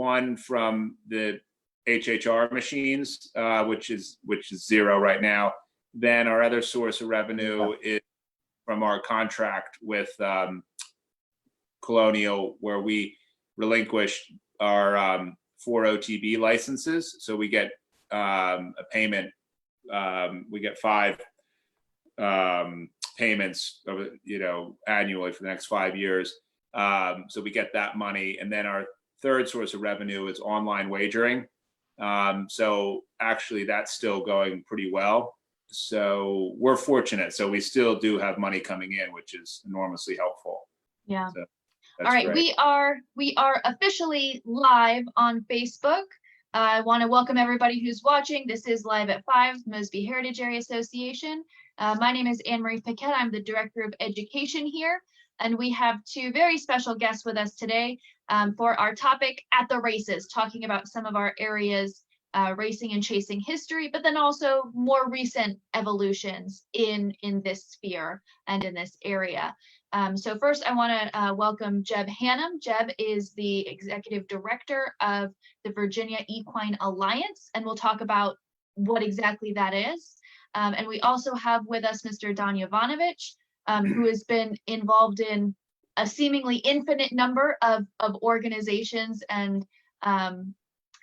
one from the HHR machines, which is zero right now. Then our other source of revenue is from our contract with Colonial, where we relinquished our 4 OTB licenses. So we get a payment. We get 5 payments of, annually for the next 5 years. So we get that money. And then our third source of revenue is online wagering. So actually that's still going pretty well. So we're fortunate. So we still do have money coming in, which is enormously helpful. Yeah. So all right. Great. We are officially live on Facebook. I want to welcome everybody who's watching. This is Live at 5, Mosby Heritage Area Association. My name is Anne-Marie Paquette. I'm the Director of Education here. And we have 2 very special guests with us today for our topic at the races, talking about some of our area's racing and chasing history, but then also more recent evolutions in this sphere and in this area. So first, I want to welcome Jeb Hannum. Jeb is the Executive Director of the Virginia Equine Alliance, and we'll talk about what exactly that is. And we also have with us Mr. Don Yovanovich, who has been involved in a seemingly infinite number of organizations and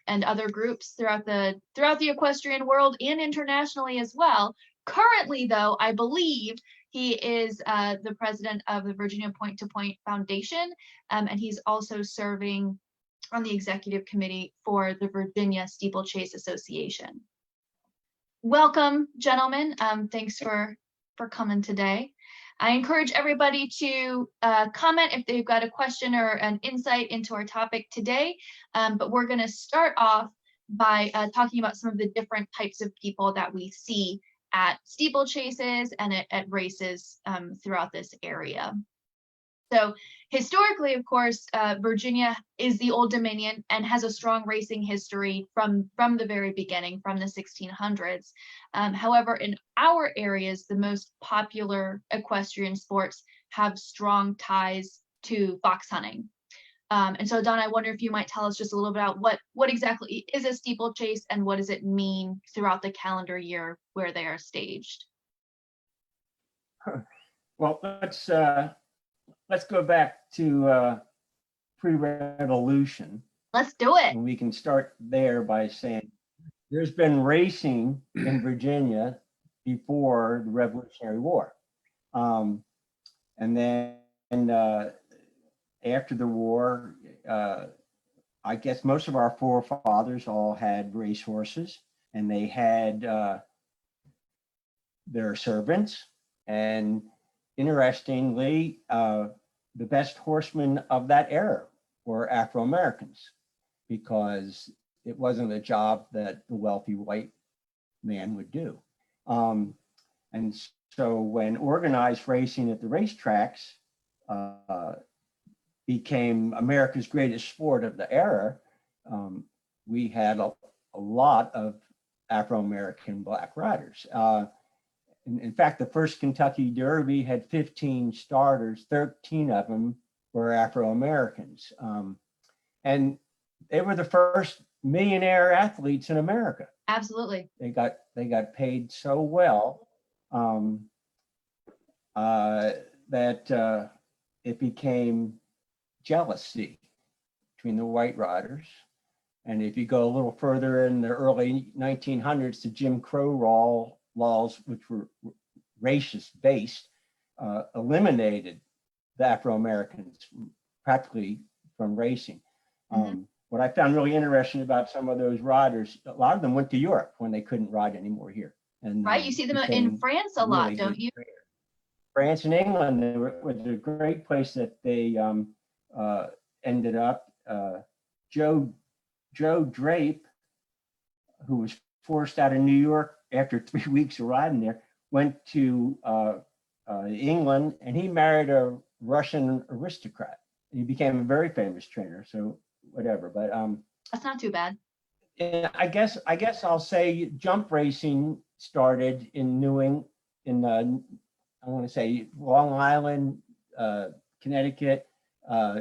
other groups throughout the equestrian world and internationally as well. Currently, though, I believe he is the president of the Virginia Point to Point Foundation, and he's also serving on the executive committee for the Virginia Steeplechase Association. Welcome, gentlemen. Thanks for coming today. I encourage everybody to comment if they've got a question or an insight into our topic today. But we're going to start off by talking about some of the different types of people that we see at steeplechases and at races throughout this area. So historically, of course, Virginia is the Old Dominion and has a strong racing history from the very beginning, from the 1600s. However, in our areas, the most popular equestrian sports have strong ties to fox hunting. And so, Don, I wonder if you might tell us just a little bit about what exactly is a steeplechase and what does it mean throughout the calendar year where they are staged? Well, let's go back to pre-revolution. Let's do it. And we can start there by saying there's been racing in Virginia before the Revolutionary War. And then after the war, I guess most of our forefathers all had racehorses, and they had their servants. And interestingly, the best horsemen of that era were Afro-Americans, because it wasn't a job that the wealthy white man would do. And so when organized racing at the racetracks became America's greatest sport of the era, we had a lot of Afro-American black riders. In fact, the first Kentucky Derby had 15 starters, 13 of them were Afro-Americans. And they were the first millionaire athletes in America. Absolutely. They got paid so well that it became jealousy between the white riders. And if you go a little further in the early 1900s, the Jim Crow laws, which were racist based, eliminated the Afro-Americans practically from racing. What I found really interesting about some of those riders, a lot of them went to Europe when they couldn't ride anymore here. And right, you see them in France a lot, don't you? France and England was a great place that they ended up. Joe Drape, who was forced out of New York after 3 weeks of riding there, went to England, and he married a Russian aristocrat. He became a very famous trainer. So whatever, but that's not too bad. And I guess I'll say jump racing started in I want to say Long Island, Connecticut,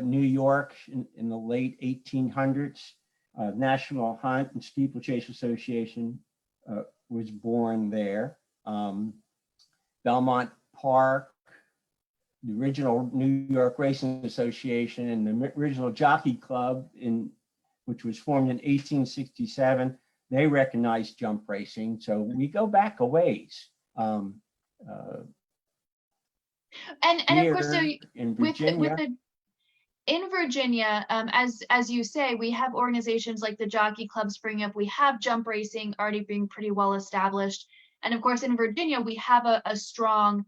New York in the late 1800s. National Hunt and Steeplechase Association was born there. Belmont Park, the original New York Racing Association, and the original Jockey Club, which was formed in 1867, they recognized jump racing. So we go back a ways. And of course, so in with Virginia, in Virginia, as you say, we have organizations like the Jockey Club springing up. We have jump racing already being pretty well established. And of course, in Virginia, we have a strong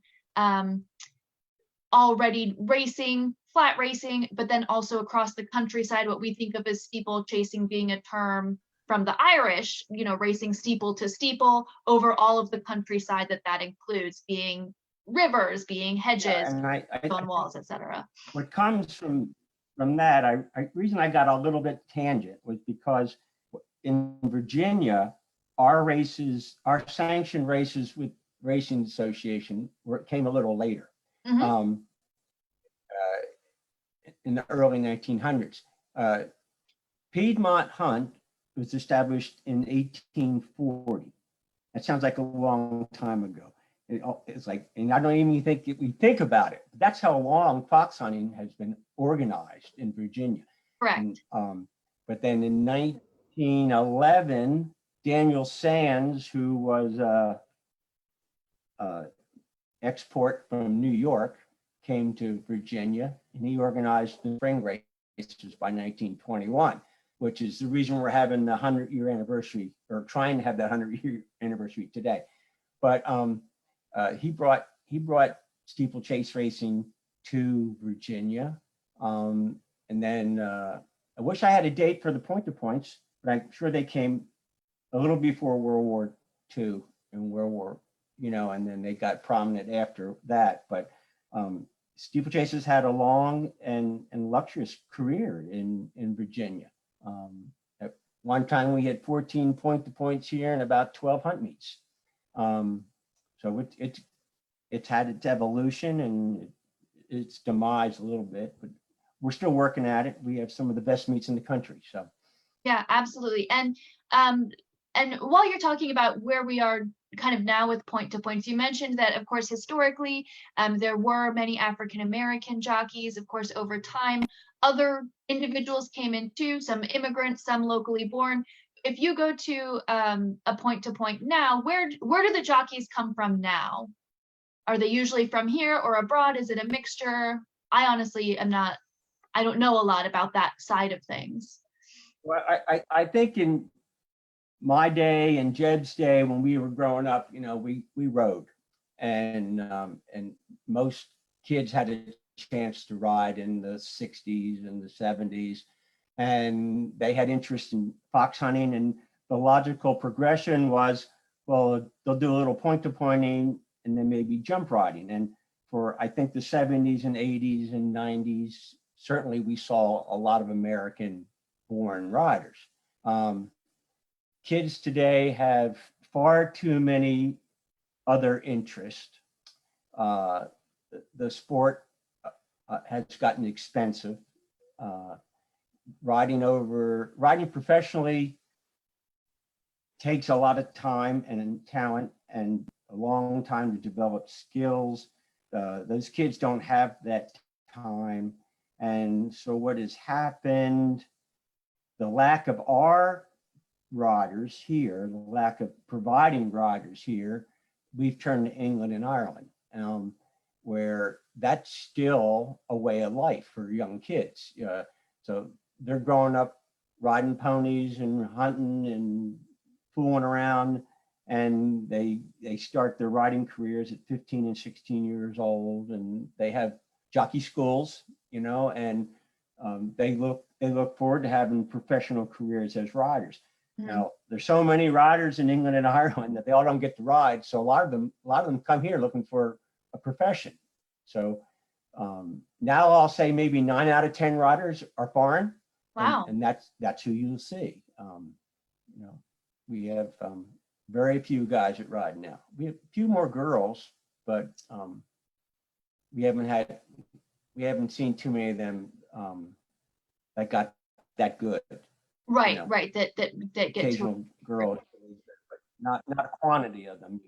already racing, flat racing, but then also across the countryside, what we think of as steeplechasing being a term from the Irish, racing steeple to steeple over all of the countryside that includes, being rivers, being hedges, stone walls, etc. What comes from that, reason I got a little bit tangent was because in Virginia, our sanctioned races with Racing Association came a little later. Mm-hmm. In the early 1900s. Piedmont Hunt was established in 1840. That sounds like a long time ago. It's like, and I don't even think we think about it. That's how long fox hunting has been organized in Virginia. Correct. And, but then in 1911, Daniel Sands, who was export from New York, came to Virginia, and he organized the spring races by 1921, which is the reason we're having the 100-year anniversary, or trying to have that 100-year anniversary today. But he brought steeplechase racing to Virginia, and then I wish I had a date for the point-to-points, but I'm sure they came a little before World War II and World War, and then they got prominent after that. But steeplechase had a long and luxurious career in Virginia. At one time we had 14 point-to-points here and about 12 hunt meets. So it's had its evolution and its demise a little bit, but we're still working at it. We have some of the best meets in the country. So yeah, absolutely. And while you're talking about where we are kind of now with point-to-points, you mentioned that, of course, historically, there were many African-American jockeys. Of course, over time, other individuals came in too, some immigrants, some locally born. If you go to a point-to-point now, where do the jockeys come from now? Are they usually from here or abroad? Is it a mixture? I honestly I don't know a lot about that side of things. Well, I think in my day and Jeb's day, when we were growing up, we rode, and most kids had a chance to ride in the 60s and the 70s, and they had interest in fox hunting. And the logical progression was, well, they'll do a little point-to-pointing and then maybe jump riding. And for, I think, the 70s and 80s and 90s, certainly we saw a lot of American-born riders. Kids today have far too many other interests. The sport has gotten expensive. Riding professionally takes a lot of time and talent and a long time to develop skills. Those kids don't have that time. And so what has happened, the lack of our riders here, the lack of providing riders here, we've turned to England and Ireland, where that's still a way of life for young kids. So they're growing up riding ponies and hunting and fooling around, and they start their riding careers at 15 and 16 years old, and they have jockey schools, and they look forward to having professional careers as riders. Now, there's so many riders in England and Ireland that they all don't get to ride. So a lot of them come here looking for a profession. So now I'll say maybe 9 out of 10 riders are foreign. Wow. And that's who you'll see. We have very few guys that ride now. We have a few more girls, but we haven't seen too many of them that got that good. Right, know, right. That get to. occasional girl, but not quantity of them,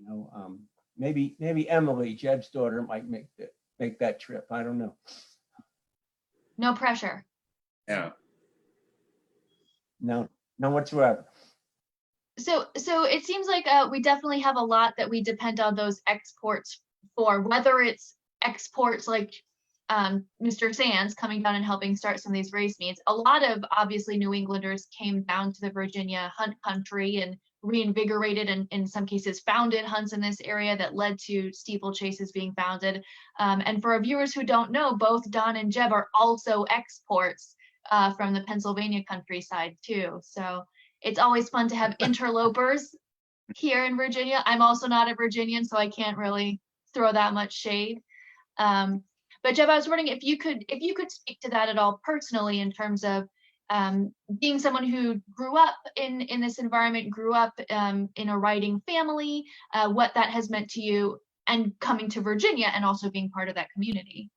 maybe Emily, Jeb's daughter, might make that trip. I don't know. No pressure. Yeah. No, none whatsoever. So it seems like we definitely have a lot that we depend on those exports for, whether it's exports like Mr. Sands coming down and helping start some of these race meets. A lot of obviously New Englanders came down to the Virginia hunt country and reinvigorated and in some cases founded hunts in this area that led to steeplechases being founded. And for our viewers who don't know, both Don and Jeb are also exports from the Pennsylvania countryside too. So it's always fun to have interlopers here in Virginia. I'm also not a Virginian, so I can't really throw that much shade. But Jeb, I was wondering if you could speak to that at all personally in terms of being someone who grew up in this environment, grew up in a riding family, what that has meant to you, and coming to Virginia and also being part of that community.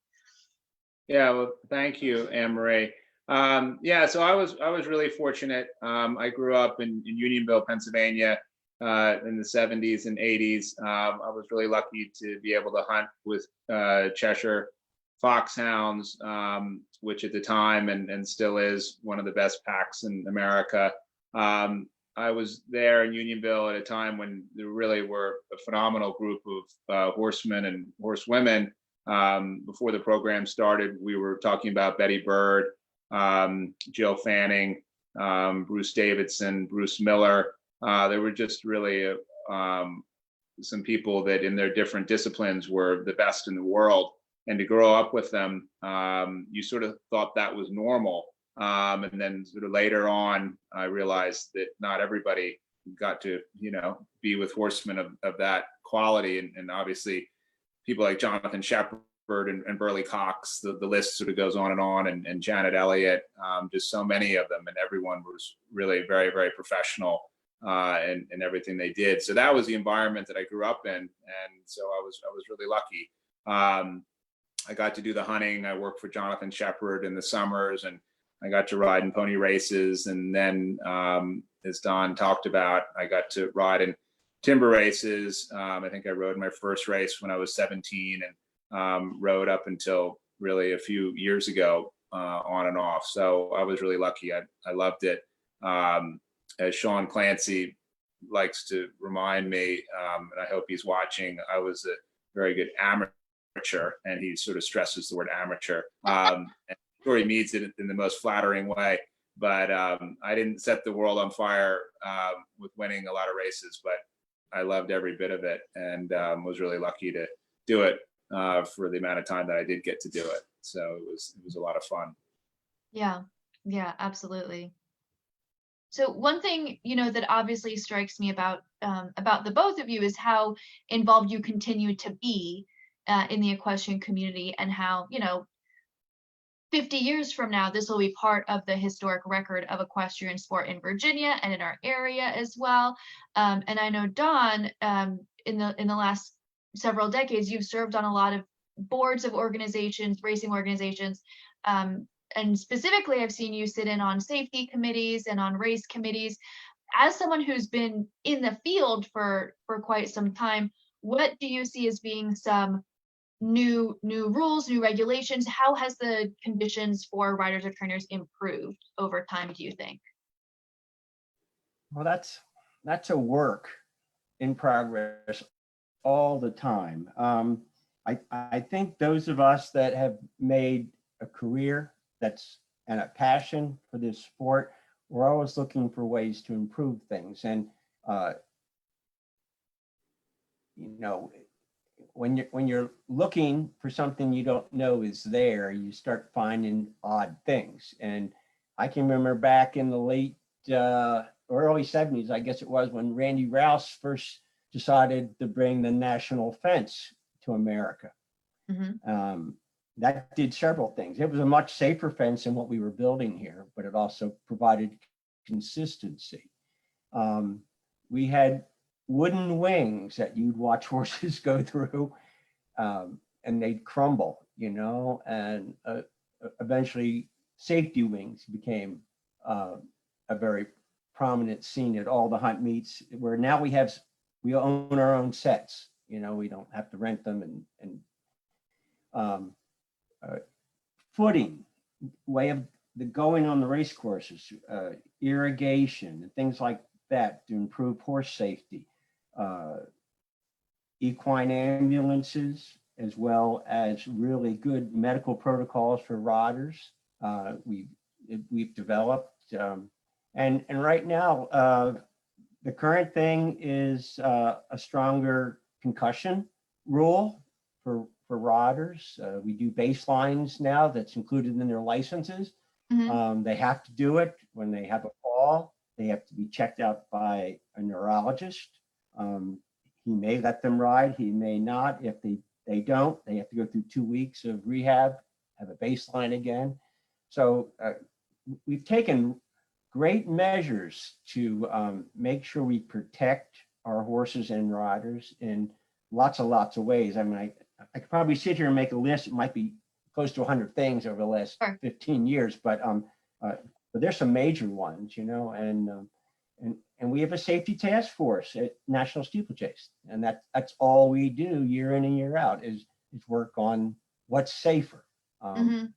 Yeah, well, thank you, Anne Marie. Yeah, so I was really fortunate. I grew up in Unionville, Pennsylvania, in the 70s and 80s. I was really lucky to be able to hunt with Cheshire foxhounds, which at the time and still is one of the best packs in America. I was there in Unionville at a time when there really were a phenomenal group of horsemen and horsewomen. Before the program started, we were talking about Betty Bird, Jill Fanning, Bruce Davidson, Bruce Miller. There were just really some people that in their different disciplines were the best in the world. And to grow up with them, you sort of thought that was normal. And then sort of later on, I realized that not everybody got to, be with horsemen of that quality. And obviously people like Jonathan Shepard and Burley Cox, the list sort of goes on, and Janet Elliott, just so many of them, and everyone was really very, very professional in everything they did. So that was the environment that I grew up in, and so I was really lucky. I got to do the hunting. I worked for Jonathan Shepard in the summers, and I got to ride in pony races. And then, as Don talked about, I got to ride in timber races. I think I rode my first race when I was 17, and rode up until really a few years ago, on and off. So I was really lucky. I loved it. As Sean Clancy likes to remind me, and I hope he's watching, I was a very good amateur, and he sort of stresses the word amateur. And sure, he means it in the most flattering way. But I didn't set the world on fire with winning a lot of races, but I loved every bit of it, and was really lucky to do it for the amount of time that I did get to do it. So it was a lot of fun. Yeah, absolutely. So one thing, that obviously strikes me about the both of you is how involved you continue to be in the equestrian community, and how, 50 years from now, this will be part of the historic record of equestrian sport in Virginia and in our area as well. And I know, Don, in the last several decades, you've served on a lot of boards of organizations, racing organizations. And specifically, I've seen you sit in on safety committees and on race committees. As someone who's been in the field for quite some time, what do you see as being some new rules, new regulations? How has the conditions for riders or trainers improved over time, do you think? Well, that's a work in progress all the time. I think those of us that have made a career and a passion for this sport, we're always looking for ways to improve things. And when you're looking for something you don't know is there, you start finding odd things. And I can remember back in the late or early 70s, I guess it was, when Randy Rouse first decided to bring the national fence to America. Mm-hmm. That did several things. It was a much safer fence than what we were building here, but it also provided consistency. We had wooden wings that you'd watch horses go through, and they'd crumble, and eventually safety wings became a very prominent scene at all the hunt meets, where now we own our own sets. You know, we don't have to rent them, and footing, way of the going on the race courses, irrigation and things like that to improve horse safety, equine ambulances, as well as really good medical protocols for riders. We've developed, and right now the current thing is a stronger concussion rule for riders. We do baselines now that's included in their licenses. Mhm. They have to do it when they have a fall. They have to be checked out by a neurologist. He may let them ride, he may not. If they don't, they have to go through 2 weeks of rehab, have a baseline again. So we've taken great measures to make sure we protect our horses and riders in lots of ways. I mean, I could probably sit here and make a list. It might be close to 100 things over the last Sure. 15 years, but there's some major ones, you know, and we have a safety task force at National Steeplechase, and that's all we do year in and year out is work on what's safer. Mhm.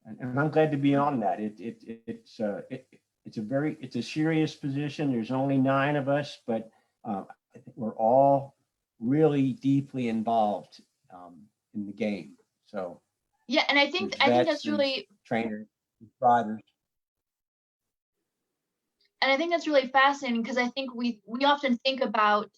And I'm glad to be on that. It's a serious position. There's only 9 of us, but I think we're all really deeply involved in the game. So Yeah, and I there's think vets, that's there's really trainers, there's riders. and I think that's really fascinating because I think we often think about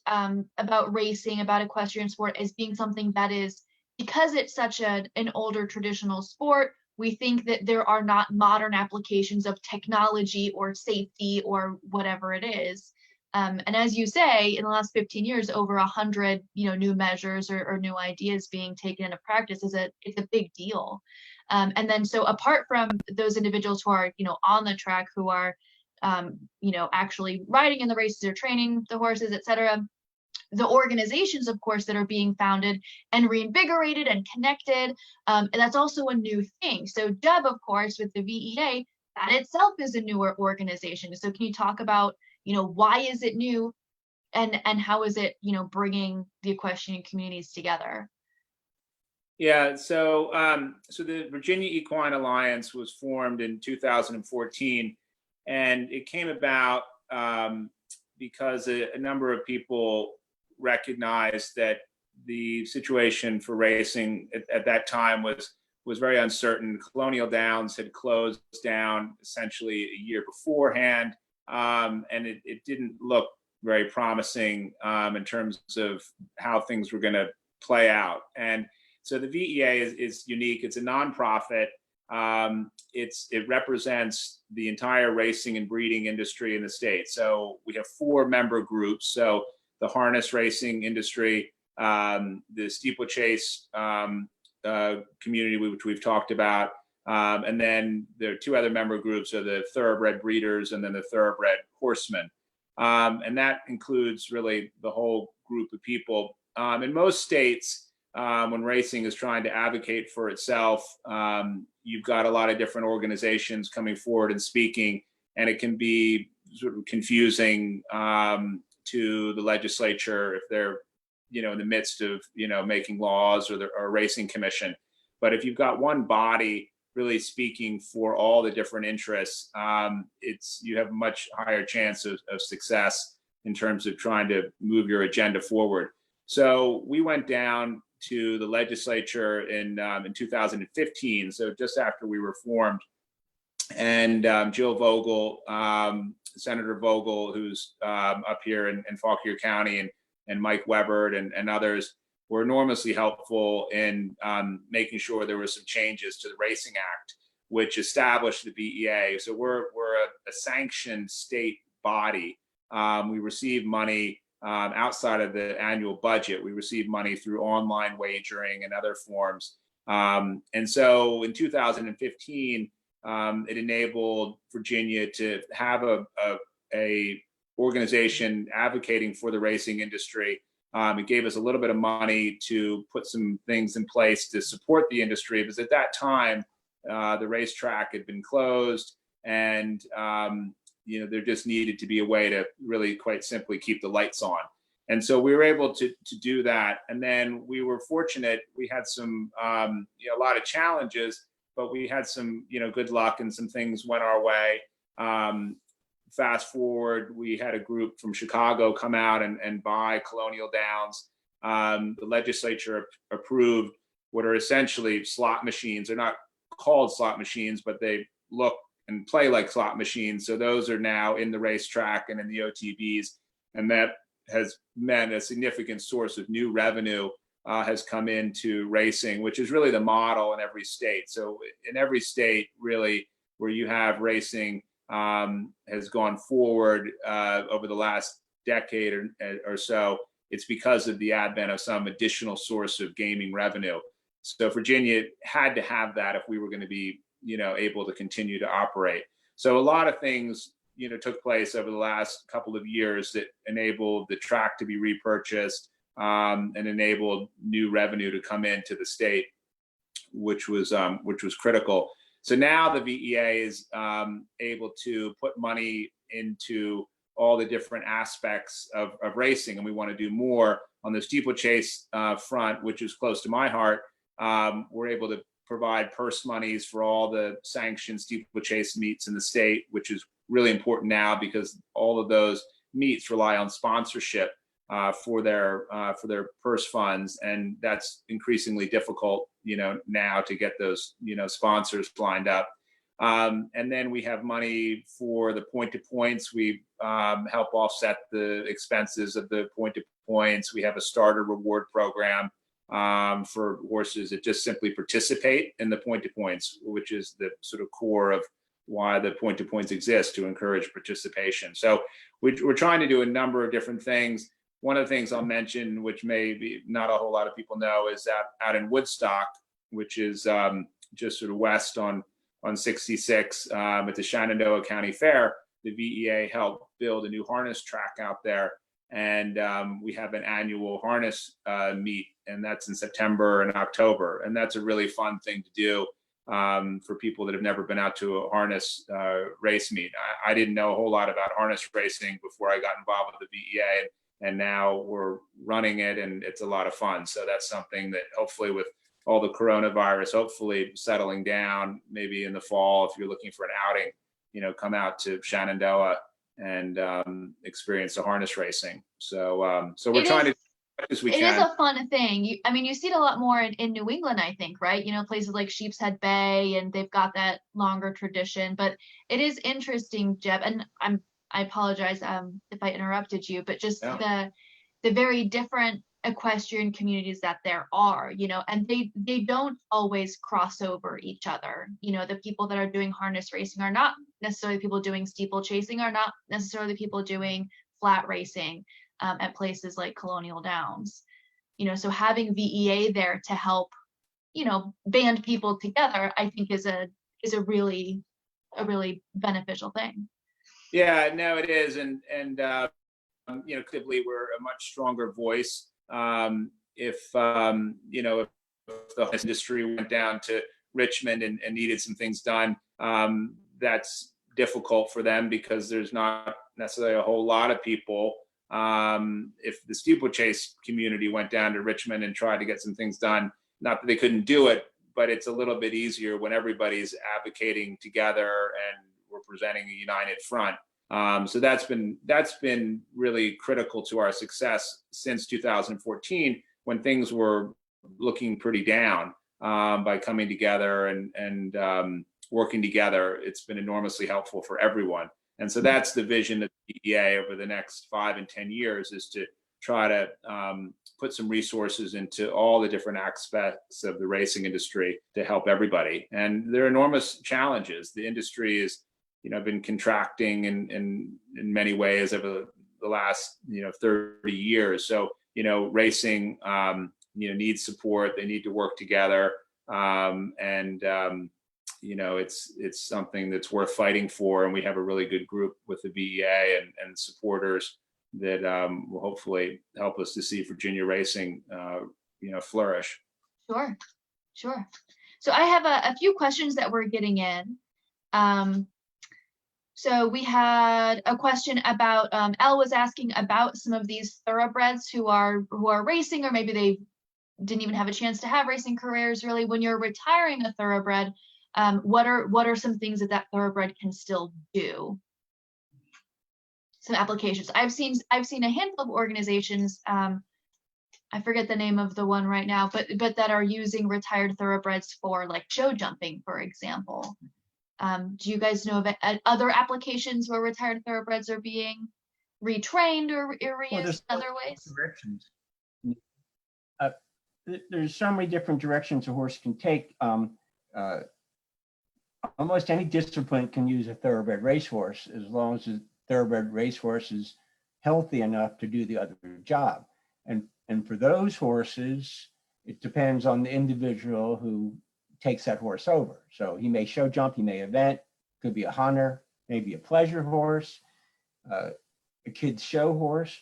racing, about equestrian sport as being something that is, because it's such an older traditional sport, we think that there are not modern applications of technology or safety or whatever it is. And as you say, in the last 15 years, over 100 new measures or new ideas being taken into practice it's a big deal. And then so apart from those individuals who are on the track, who are actually riding in the races or training the horses, etc. The organizations, of course, that are being founded and reinvigorated and connected, and that's also a new thing. So Jeb, of course, with the VEA, that itself is a newer organization. So can you talk about, why is it new, and how is it, bringing the equestrian communities together? Yeah, so the Virginia Equine Alliance was formed in 2014, and it came about because a number of people recognized that the situation for racing at that time was very uncertain. Colonial Downs had closed down essentially a year beforehand, and it didn't look very promising in terms of how things were going to play out. And so the VEA is unique. It's a nonprofit. It represents the entire racing and breeding industry in the state. So we have 4 member groups. So the harness racing industry, the steeplechase community, which we've talked about, and then there are 2 other member groups, are the thoroughbred breeders and then the thoroughbred horsemen. And that includes really the whole group of people. In most states, when racing is trying to advocate for itself, you've got a lot of different organizations coming forward and speaking, and it can be sort of confusing to the legislature if they're, in the midst of, making laws, or a racing commission. But if you've got one body really speaking for all the different interests, you have a much higher chance of success in terms of trying to move your agenda forward. So we went down to the legislature in 2015, so just after we were formed, and Jill Vogel, Senator Vogel, who's up here in Fauquier County, and Mike Webert and others were enormously helpful in making sure there were some changes to the Racing Act, which established the VEA. So we're a sanctioned state body. We receive money outside of the annual budget. We receive money through online wagering and other forms. And so in 2015, it enabled Virginia to have a organization advocating for the racing industry. It gave us a little bit of money to put some things in place to support the industry, because at that time, the racetrack had been closed, and there just needed to be a way to really quite simply keep the lights on. And so we were able to do that. And then we were fortunate. We had some, a lot of challenges, but we had some, good luck, and some things went our way. Fast forward, we had a group from Chicago come out and buy Colonial Downs. The legislature approved what are essentially slot machines. They're not called slot machines, but they look and play like slot machines. So those are now in the racetrack and in the OTBs. And that has meant a significant source of new revenue has come into racing, which is really the model in every state. So in every state, really, where you have racing has gone forward over the last decade or so, it's because of the advent of some additional source of gaming revenue. So Virginia had to have that if we were going to be, able to continue to operate. So a lot of things, took place over the last couple of years that enabled the track to be repurchased and enabled new revenue to come into the state, which was critical. So now the VEA is able to put money into all the different aspects of racing, and we want to do more on the steeplechase front, which is close to my heart. We're able to provide purse monies for all the sanctioned steeplechase meets in the state, which is really important now because all of those meets rely on sponsorship for their purse funds, and that's increasingly difficult, now to get those, sponsors lined up. And then we have money for the point-to-points. We help offset the expenses of the point-to-points. We have a starter reward program for horses that just simply participate in the point-to-points, which is the sort of core of why the point-to-points exist, to encourage participation. So we're trying to do a number of different things. One of the things I'll mention, which maybe not a whole lot of people know, is that out in Woodstock, which is just sort of west on 66 at the Shenandoah County Fair, the VEA helped build a new harness track out there. And we have an annual harness meet, and that's in September and October. And that's a really fun thing to do for people that have never been out to a harness race meet. I didn't know a whole lot about harness racing before I got involved with the VEA, and now we're running it, and it's a lot of fun. So that's something that hopefully, with all the coronavirus, hopefully settling down, maybe in the fall, if you're looking for an outing, come out to Shenandoah and experience the harness racing. So we're trying to do as much as we can. It is a fun thing. You see it a lot more in New England, I think, right? Places like Sheepshead Bay, and they've got that longer tradition. But it is interesting, Jeb, and I apologize if I interrupted you, but just the very different equestrian communities that there are, and they don't always cross over each other. The people that are doing harness racing are not necessarily people doing steeplechasing, are not necessarily people doing flat racing at places like Colonial Downs. So having VEA there to help, band people together, I think is a really beneficial thing. Yeah, no, it is, and clearly we're a much stronger voice. If the industry went down to Richmond and needed some things done, that's difficult for them because there's not necessarily a whole lot of people. If the steeplechase community went down to Richmond and tried to get some things done, not that they couldn't do it, but it's a little bit easier when everybody's advocating together and we're presenting a united front. So that's been really critical to our success since 2014, when things were looking pretty down. By coming together and working together, it's been enormously helpful for everyone. And so that's the vision of the VEA over the next 5 and 10 years, is to try to put some resources into all the different aspects of the racing industry to help everybody. And there are enormous challenges. The industry is been contracting in many ways over the last 30 years. So racing needs support. They need to work together, and it's something that's worth fighting for. And we have a really good group with the VEA and supporters that will hopefully help us to see Virginia racing flourish. Sure. So I have a few questions that we're getting in. So we had a question about, Elle was asking about some of these thoroughbreds who are racing, or maybe they didn't even have a chance to have racing careers. Really, when you're retiring a thoroughbred, what are some things that thoroughbred can still do? Some applications. I've seen a handful of organizations. I forget the name of the one right now, but that are using retired thoroughbreds for like show jumping, for example. Do you guys know of other applications where retired thoroughbreds are being retrained or reused in other ways? Directions. There's so many different directions a horse can take. Almost any discipline can use a thoroughbred racehorse as long as the thoroughbred racehorse is healthy enough to do the other job. And for those horses, it depends on the individual who takes that horse over. So he may show jump, he may event, could be a hunter, maybe a pleasure horse, a kid's show horse.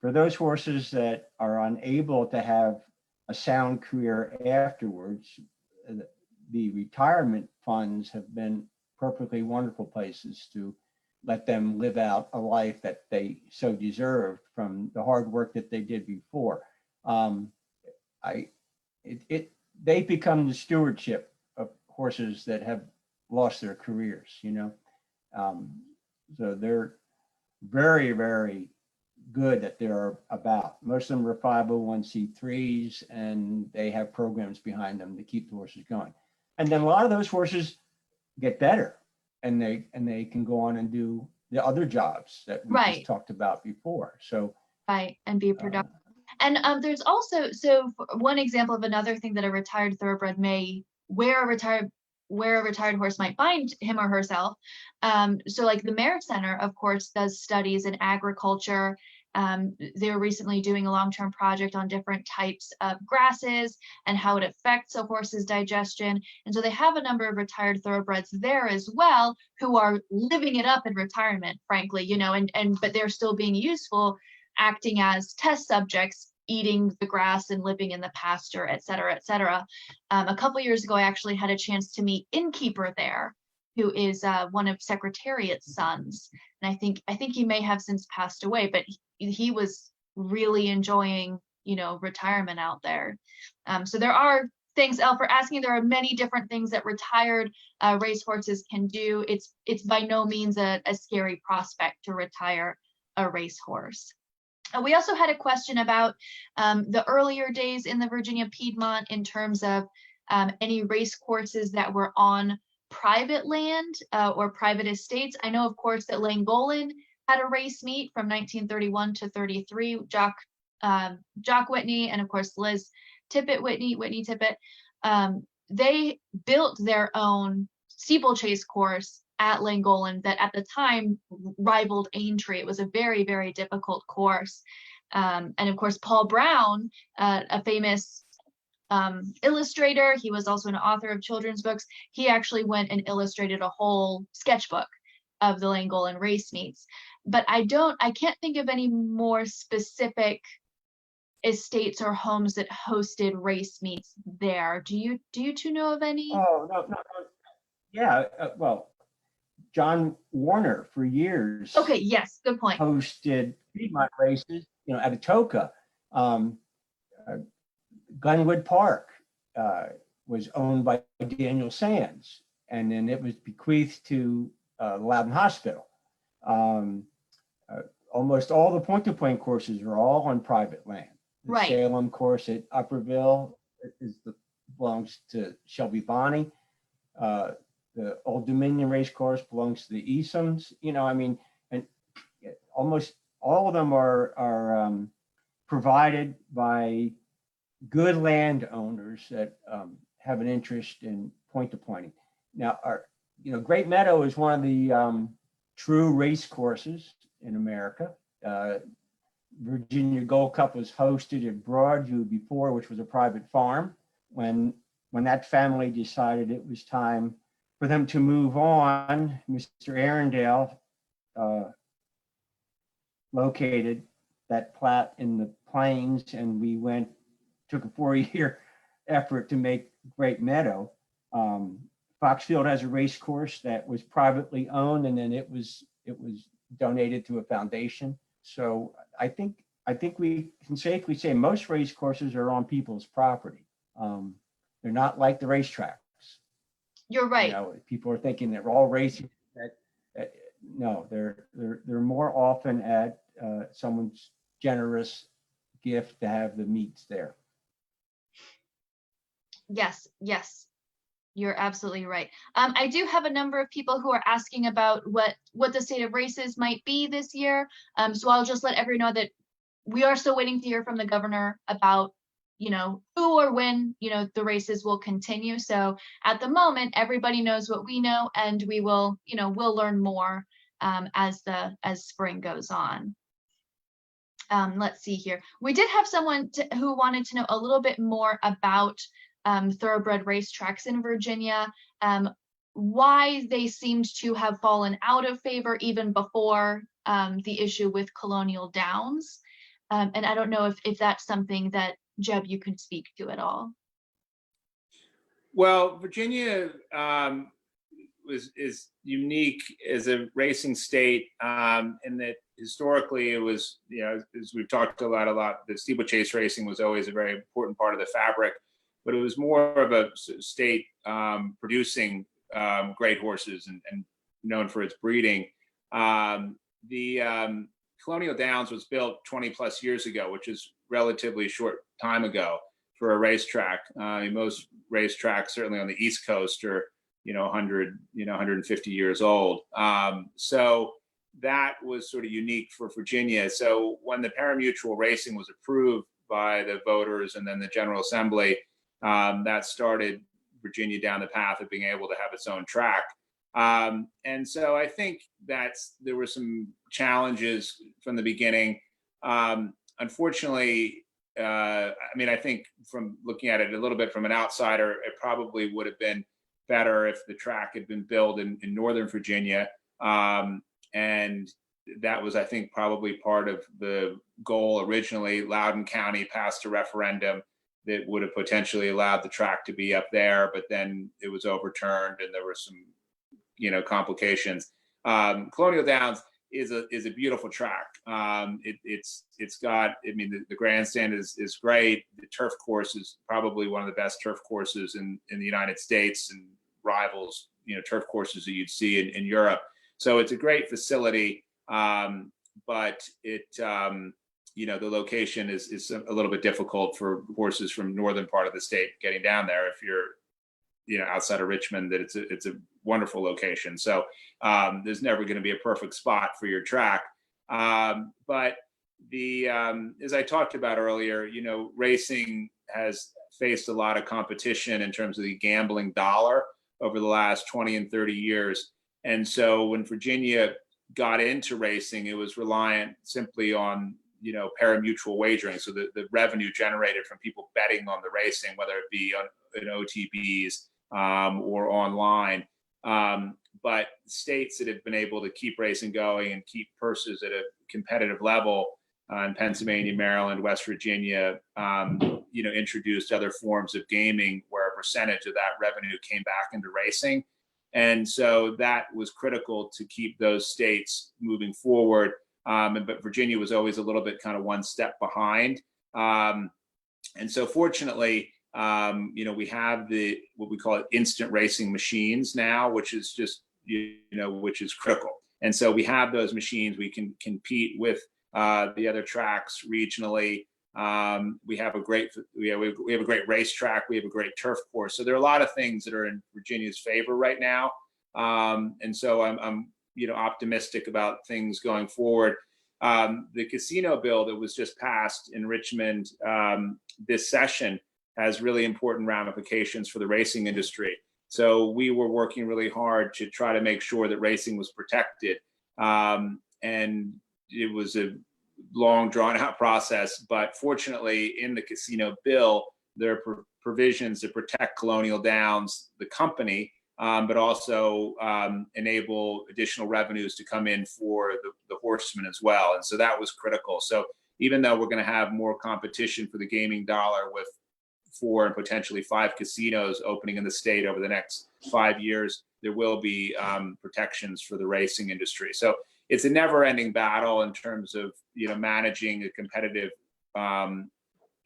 For those horses that are unable to have a sound career afterwards, the retirement funds have been perfectly wonderful places to let them live out a life that they so deserved from the hard work that they did before. They become the stewardship of horses that have lost their careers, you know. So they're very, very good that they're about. Most of them are 501c3s, and they have programs behind them to keep the horses going. And then a lot of those horses get better, and they can go on and do the other jobs that we just talked about before. So and be productive. And there's also, so one example of another thing that a retired thoroughbred may, where a retired horse might find him or herself. So like the Mare Center, of course, does studies in agriculture. They were recently doing a long-term project on different types of grasses and how it affects a horse's digestion. And so they have a number of retired thoroughbreds there as well, who are living it up in retirement, frankly, you know, but they're still being useful, acting as test subjects, eating the grass and living in the pasture, et cetera, et cetera. A couple years ago, I actually had a chance to meet Innkeeper there, who is one of Secretariat's sons. And I think he may have since passed away, but he was really enjoying, you know, retirement out there. So there are things, Elle, for asking. There are many different things that retired racehorses can do. It's by no means a scary prospect to retire a racehorse. We also had a question about the earlier days in the Virginia Piedmont in terms of any race courses that were on private land or private estates. I know, of course, that Llangollen had a race meet from 1931 to 33. Jock Whitney and, of course, Liz Tippett Whitney Tippett. They built their own steeplechase course at Llangollen that at the time rivaled Aintree. It was a very, very difficult course. And of course, Paul Brown, a famous illustrator, he was also an author of children's books. He actually went and illustrated a whole sketchbook of the Llangollen race meets. But I can't think of any more specific estates or homes that hosted race meets there. Do you two know of any? Oh, no. Yeah, well, John Warner for years. Okay, yes, good point. Hosted Piedmont races, you know, at Atoka. Glenwood Park was owned by Daniel Sands, and then it was bequeathed to Loudon Hospital. Almost all the point-to-point courses are all on private land. The Salem course at Upperville belongs to Shelby Bonney. The Old Dominion race course belongs to the Easoms. You know, I mean, and almost all of them are provided by good landowners that have an interest in point-to-pointing. Now, Great Meadow is one of the true race courses in America. Virginia Gold Cup was hosted at Broadview before, which was a private farm. When that family decided it was time for them to move on, Mr. Arundel located that plat in the plains, and we took a 4-year effort to make Great Meadow Foxfield has a race course that was privately owned, and then it was donated to a foundation. So I think we can safely say most race courses are on people's property. They're not like the racetracks. You're right. You know, people are thinking they're all racing. No, they're more often at someone's generous gift to have the meets there. Yes, yes, you're absolutely right. I do have a number of people who are asking about what the state of races might be this year. So I'll just let everyone know that we are still waiting to hear from the governor about, you know, who or when, you know, the races will continue. So at the moment, everybody knows what we know, and we will, you know, we'll learn more as spring goes on. Let's see here. We did have someone who wanted to know a little bit more about thoroughbred racetracks in Virginia, why they seemed to have fallen out of favor even before the issue with Colonial Downs. And I don't know if that's something that, Jeb, you can speak to at all. Well, Virginia is unique as a racing state in that historically it was, you know, as we've talked a lot, the steeplechase racing was always a very important part of the fabric, but it was more of a state producing great horses and known for its breeding. The Colonial Downs was built 20 plus years ago, which is relatively short time ago for a racetrack. Most racetracks, certainly on the East Coast, are 100, 150 years old. So that was sort of unique for Virginia. So when the parimutuel racing was approved by the voters and then the General Assembly, that started Virginia down the path of being able to have its own track. And so I think there were some challenges from the beginning. Unfortunately, I mean, I think from looking at it a little bit from an outsider, it probably would have been better if the track had been built in Northern Virginia. And that was, I think, probably part of the goal originally. Loudoun County passed a referendum that would have potentially allowed the track to be up there, but then it was overturned and there were some, complications. Colonial Downs is a beautiful track. It's got, I mean, the grandstand is great. The turf course is probably one of the best turf courses in the United States and rivals, turf courses that you'd see in Europe. So it's a great facility, but it, the location is a little bit difficult for horses from northern part of the state getting down there. If you're, outside of Richmond, that it's a wonderful location. So there's never going to be a perfect spot for your track. But as I talked about earlier, racing has faced a lot of competition in terms of the gambling dollar over the last 20 and 30 years. And so when Virginia got into racing, it was reliant simply on, parimutuel wagering. So the revenue generated from people betting on the racing, whether it be in OTBs or online. But states that have been able to keep racing going and keep purses at a competitive level in Pennsylvania, Maryland, West Virginia, introduced other forms of gaming where a percentage of that revenue came back into racing. And so that was critical to keep those states moving forward. But Virginia was always a little bit kind of one step behind. And so fortunately, we have what we call instant racing machines now, which is just, which is critical. And so we have those machines. We can compete with the other tracks regionally. We have a great racetrack. We have a great turf course. So there are a lot of things that are in Virginia's favor right now. And so I'm optimistic about things going forward. The casino bill that was just passed in Richmond this session has really important ramifications for the racing industry. So we were working really hard to try to make sure that racing was protected. And it was a long drawn out process, but fortunately in the casino bill, there are provisions that protect Colonial Downs, the company, but also enable additional revenues to come in for the horsemen as well. And so that was critical. So even though we're going to have more competition for the gaming dollar with 4 and potentially 5 casinos opening in the state over the next 5 years, there will be protections for the racing industry. So it's a never-ending battle in terms of, you know, managing a competitive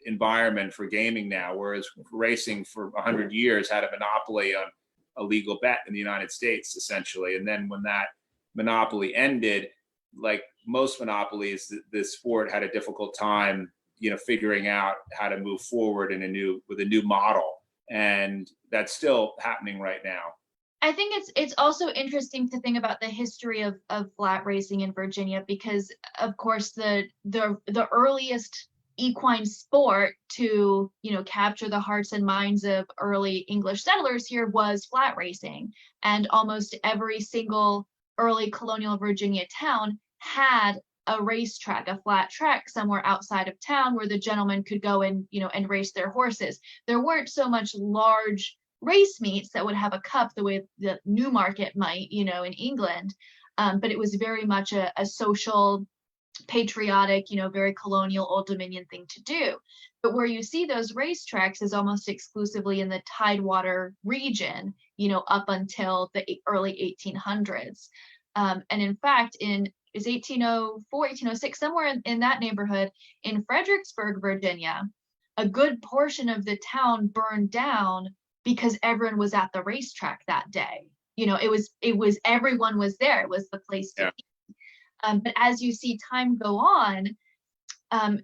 environment for gaming now, whereas racing for 100 years had a monopoly on a legal bet in the United States, essentially. And then when that monopoly ended, like most monopolies, the sport had a difficult time, you know, figuring out how to move forward with a new model. And that's still happening right now. I think it's also interesting to think about the history of flat racing in Virginia, because of course the earliest equine sport to, you know, capture the hearts and minds of early English settlers here was flat racing, and almost every single early colonial Virginia town had a racetrack, a flat track somewhere outside of town where the gentlemen could go and, you know, and race their horses. There weren't so much large race meets that would have a cup the way the Newmarket might, you know, in England, but it was very much a social, patriotic, you know, very colonial Old Dominion thing to do. But where you see those racetracks is almost exclusively in the Tidewater region, you know, up until the early 1800s. And in fact, is 1804, 1806, somewhere in that neighborhood in Fredericksburg, Virginia, a good portion of the town burned down because everyone was at the racetrack that day. You know, it was everyone was there. It was the place to be. But as you see time go on,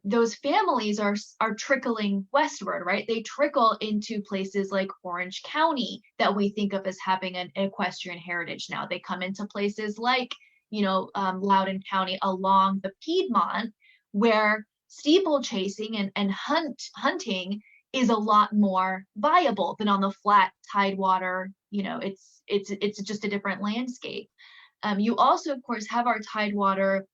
those families are trickling westward, right? They trickle into places like Orange County that we think of as having an equestrian heritage now. They come into places like, you know, Loudoun County along the Piedmont, where steeplechasing and hunting is a lot more viable than on the flat Tidewater. You know, it's just a different landscape. You also, of course, have our Tidewater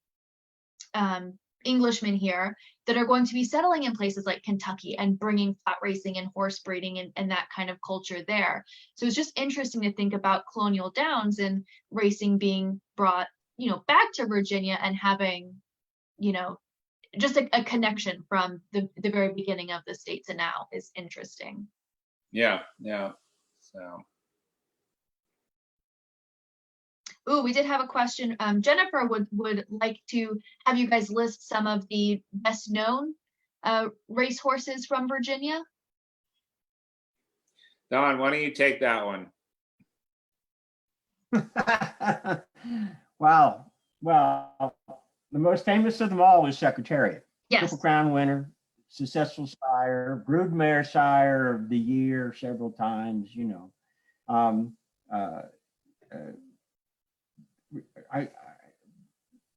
Englishmen here that are going to be settling in places like Kentucky and bringing flat racing and horse breeding and that kind of culture there. So it's just interesting to think about colonial Downs and racing being brought, you know, back to Virginia and having, you know, just a connection from the very beginning of the state to now is interesting. Yeah, yeah. So. Ooh, we did have a question. Jennifer would like to have you guys list some of the best known racehorses from Virginia. Don, why don't you take that one? Wow. Well, the most famous of them all is Secretariat. Yes. Triple Crown winner, successful sire, broodmare sire of the year several times, you know.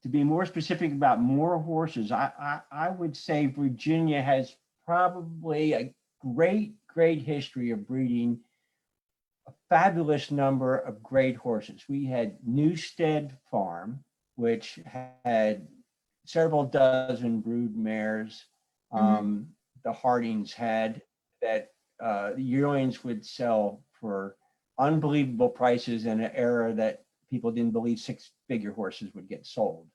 To be more specific about more horses, I would say Virginia has probably a great history of breeding a fabulous number of great horses. We had Newstead Farm, which had several dozen brood mares. The Hardings had that the yearlings would sell for unbelievable prices in an era that people didn't believe six-figure horses would get sold.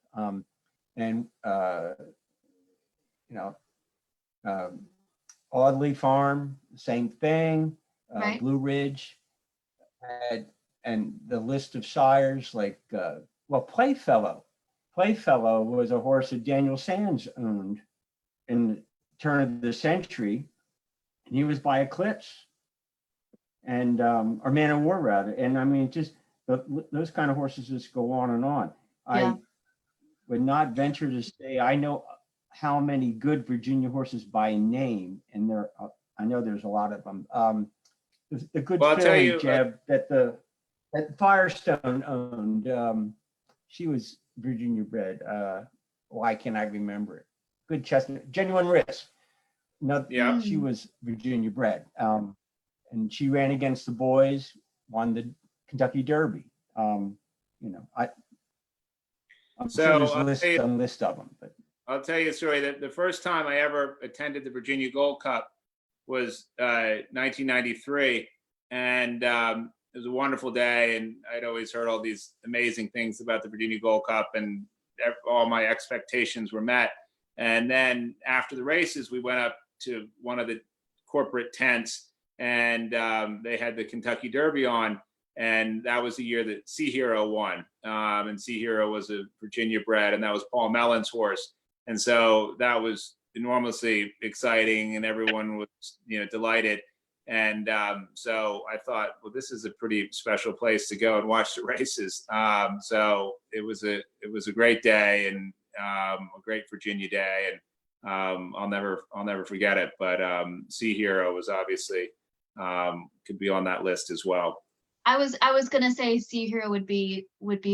Audley Farm, same thing. Right. Blue Ridge had, and the list of sires like, Playfellow. Playfellow was a horse that Daniel Sands owned in the turn of the century, and he was by Eclipse, and or Man of War rather. And I mean, just those kind of horses just go on and on. Yeah. I would not venture to say I know how many good Virginia horses by name, and I know there's a lot of them. The good filly, Jeb, that Firestone owned, she was Virginia bred. Why can't I remember it? Good chestnut, Genuine Risk. No, yeah, she was Virginia bred, and she ran against the boys, won the Kentucky Derby. I'm sure there's a list of them. But I'll tell you a story. That the first time I ever attended the Virginia Gold Cup was 1993, and it was a wonderful day. And I'd always heard all these amazing things about the Virginia Gold Cup, and all my expectations were met. And then after the races, we went up to one of the corporate tents, and they had the Kentucky Derby on, and that was the year that Sea Hero won. And Sea Hero was a Virginia bred, and that was Paul Mellon's horse. And so that was enormously exciting, and everyone was, delighted. And so I thought, well, this is a pretty special place to go and watch the races. So it was a great day, and a great Virginia day, and I'll never forget it. But Sea Hero was obviously could be on that list as well. I was gonna say Sea Hero would be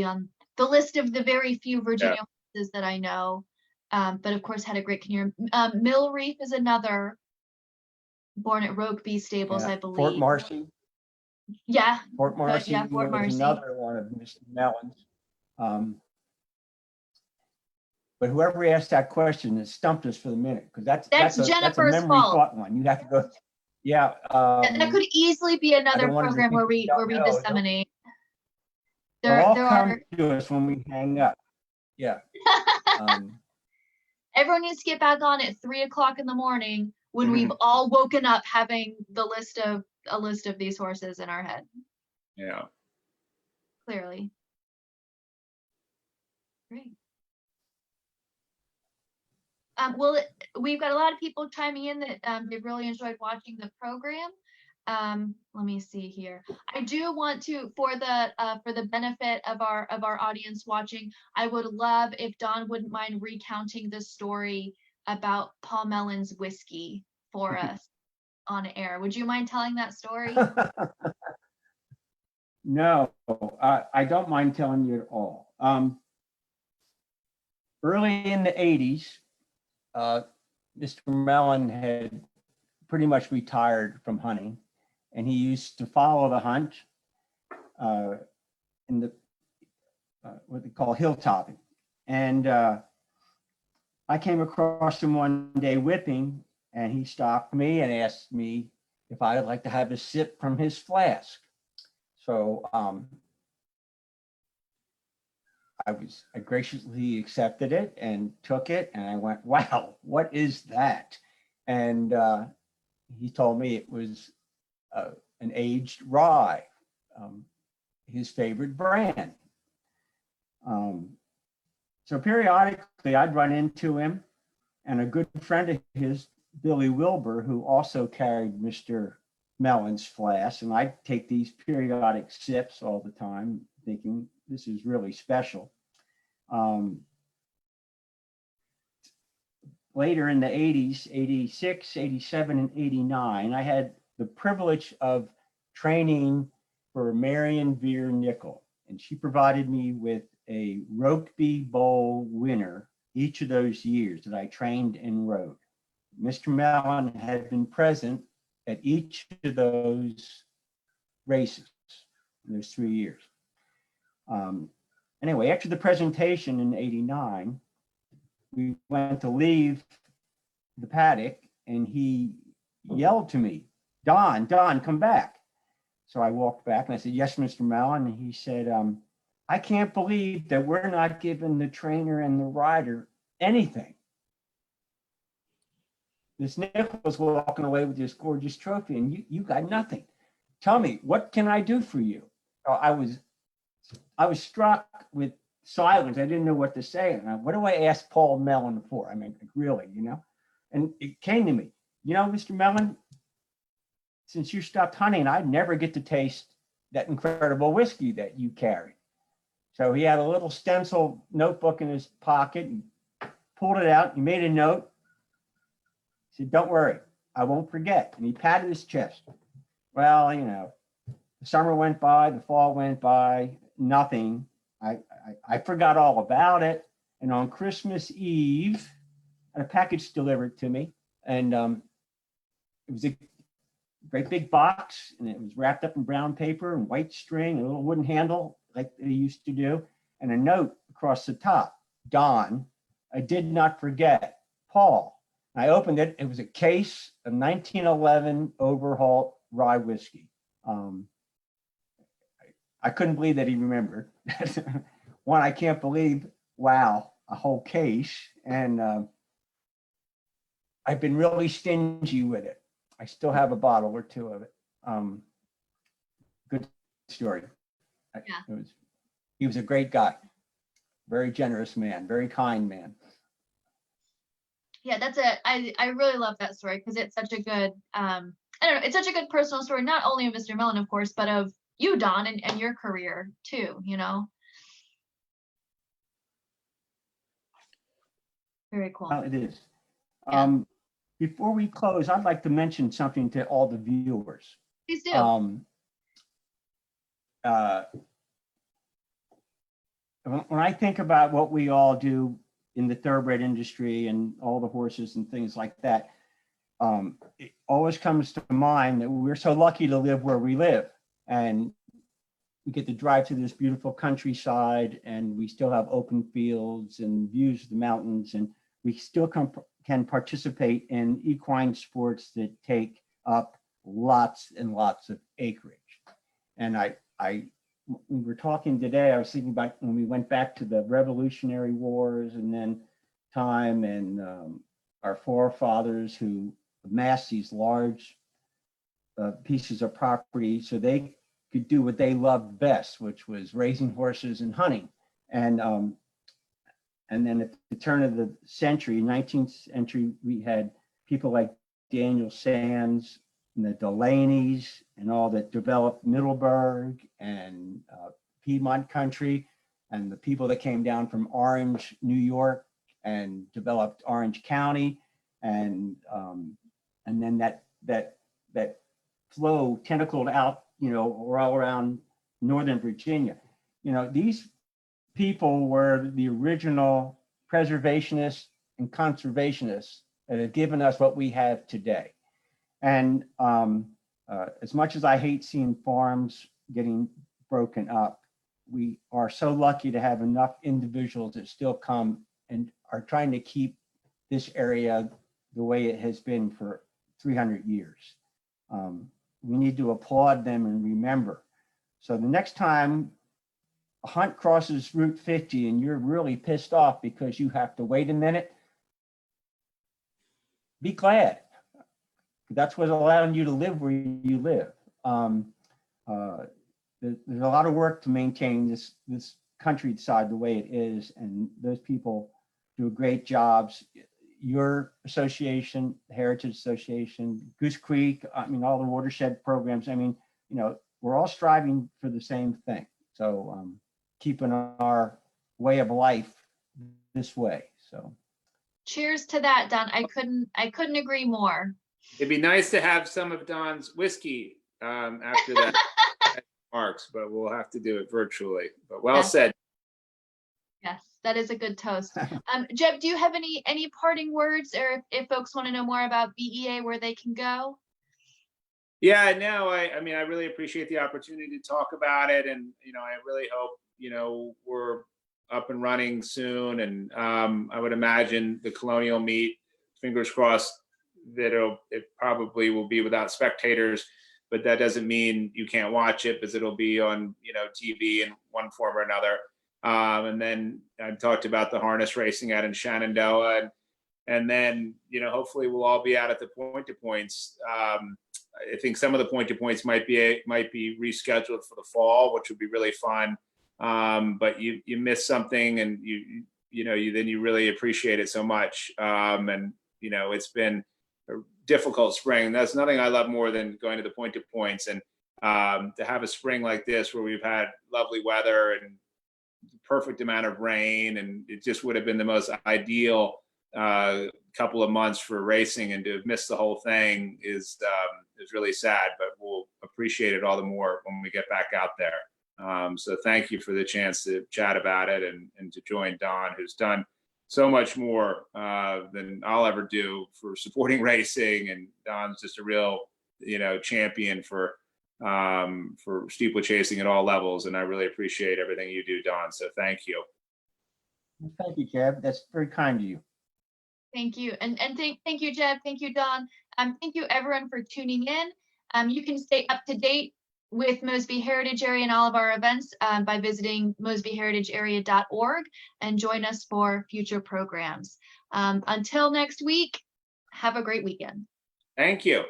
on the list of the very few Virginia horses that I know, but of course had a great career. Mill Reef is another, born at Rokeby Stables, I believe. Fort Marcy. Yeah. Fort Marcy. Yeah, Fort was Marcy. another one of Mr. Mellon's. But whoever asked that question has stumped us for the minute, because that's Jennifer's a memory fault. thought one. You have to go. Yeah. That could easily be another program where we disseminate. They'll all come to us when we hang up. Yeah. Everyone needs to get back on at 3 o'clock in the morning when we've all woken up having a list of these horses in our head. Yeah. Clearly. Great. Well, we've got a lot of people chiming in that they've really enjoyed watching the program. Let me see here. I do want to, for the benefit of our audience watching, I would love if Don wouldn't mind recounting the story about Paul Mellon's whiskey for us on air. Would you mind telling that story? No, I don't mind telling you at all. Early in the 80s, Mr. Mellon had pretty much retired from hunting, and he used to follow the hunt in the what they call hilltopping. And I came across him one day whipping, and he stopped me and asked me if I'd like to have a sip from his flask. So I graciously accepted it and took it, and I went, wow, what is that? And he told me it was an aged rye, his favorite brand. So periodically I'd run into him, and a good friend of his, Billy Wilbur, who also carried Mr. Mellon's flask, and I'd take these periodic sips all the time, thinking this is really special. Later in the 80s, 86, 87, and 89, I had the privilege of training for Marion Veer Nickel, and she provided me with a Rokeby Bowl winner each of those years that I trained and rode. Mr. Mellon had been present at each of those races in those 3 years. Anyway, after the presentation in 89, we went to leave the paddock, and he yelled to me, Don, come back. So I walked back and I said, yes, Mr. Mellon. And he said, I can't believe that we're not giving the trainer and the rider anything. This Nickel's walking away with this gorgeous trophy, and you got nothing. Tell me, what can I do for you? I was struck with silence. I didn't know what to say. And what do I ask Paul Mellon for? I mean, really, And it came to me, Mr. Mellon, since you stopped hunting, I'd never get to taste that incredible whiskey that you carry. So he had a little stencil notebook in his pocket and pulled it out. He made a note. He said, don't worry, I won't forget. And he patted his chest. Well, the summer went by, the fall went by, nothing. I forgot all about it. And on Christmas Eve, a package delivered to me. And it was a great big box, and it was wrapped up in brown paper and white string, and a little wooden handle like they used to do, and a note across the top, Don, I did not forget, Paul. I opened it. It was a case of 1911 overhaul rye whiskey. I couldn't believe that he remembered. One, I can't believe, wow, a whole case. And I've been really stingy with it. I still have a bottle or two of it. Good story. Yeah. He was a great guy, very generous man, very kind man. Yeah, I really love that story because it's such a good, I don't know, it's such a good personal story, not only of Mr. Millen, of course, but of you, Don, and your career too, you know? Very cool. It is. Yeah. Before we close, I'd like to mention something to all the viewers. Please do. When I think about what we all do in the thoroughbred industry and all the horses and things like that, it always comes to mind that we're so lucky to live where we live, and we get to drive through this beautiful countryside, and we still have open fields and views of the mountains, and we still can participate in equine sports that take up lots and lots of acreage. And we were talking today, I was thinking about when we went back to the Revolutionary Wars and then time, and our forefathers who amassed these large pieces of property so they could do what they loved best, which was raising horses and hunting. And then at the turn of the century, 19th century, we had people like Daniel Sands and the Delaney's and all that developed Middleburg and Piedmont country, and the people that came down from Orange, New York, and developed Orange County, and then that flow tentacled out, you know, all around Northern Virginia. You know, these people were the original preservationists and conservationists that have given us what we have today. And as much as I hate seeing farms getting broken up, we are so lucky to have enough individuals that still come and are trying to keep this area the way it has been for 300 years. We need to applaud them and remember. So the next time a hunt crosses Route 50 and you're really pissed off because you have to wait a minute, be glad. That's what's allowing you to live where you live. There's a lot of work to maintain this countryside the way it is, and those people do great jobs. Your association, Heritage Association, Goose Creek, I mean, all the watershed programs, I mean, you know, we're all striving for the same thing. So keeping our way of life this way. So cheers to that, Don. I couldn't agree more. It'd be nice to have some of Don's whiskey after that marks, but we'll have to do it virtually. But well Yes. said. Yes, that is a good toast. Jeb, do you have any parting words, or if folks want to know more about BEA, where they can go? Yeah, no, I mean, I really appreciate the opportunity to talk about it, and you know, I really hope, you know, we're up and running soon, and I would imagine the Colonial meet, fingers crossed, that it probably will be without spectators, but that doesn't mean you can't watch it, because it'll be on, you know, TV in one form or another. And then I talked about the harness racing out in Shenandoah, and then, you know, hopefully we'll all be out at the point-to-points. I think some of the point-to-points might be rescheduled for the fall, which would be really fun. But you miss something, and then you really appreciate it so much. And you know, it's been a difficult spring. That's nothing I love more than going to the point-to-points, and to have a spring like this where we've had lovely weather and perfect amount of rain, and it just would have been the most ideal couple of months for racing, and to have missed the whole thing is really sad, but we'll appreciate it all the more when we get back out there. So thank you for the chance to chat about it, and to join Don, who's done so much more than I'll ever do for supporting racing. And Don's just a real, you know, champion for steeplechasing at all levels. And I really appreciate everything you do, Don. So thank you. thank you, Jeb. That's very kind of you. Thank you. And thank you, Jeb. Thank you, Don. Thank you everyone for tuning in. You can stay up to date with Mosby Heritage Area and all of our events by visiting mosbyheritagearea.org, and join us for future programs. Until next week, have a great weekend. Thank you.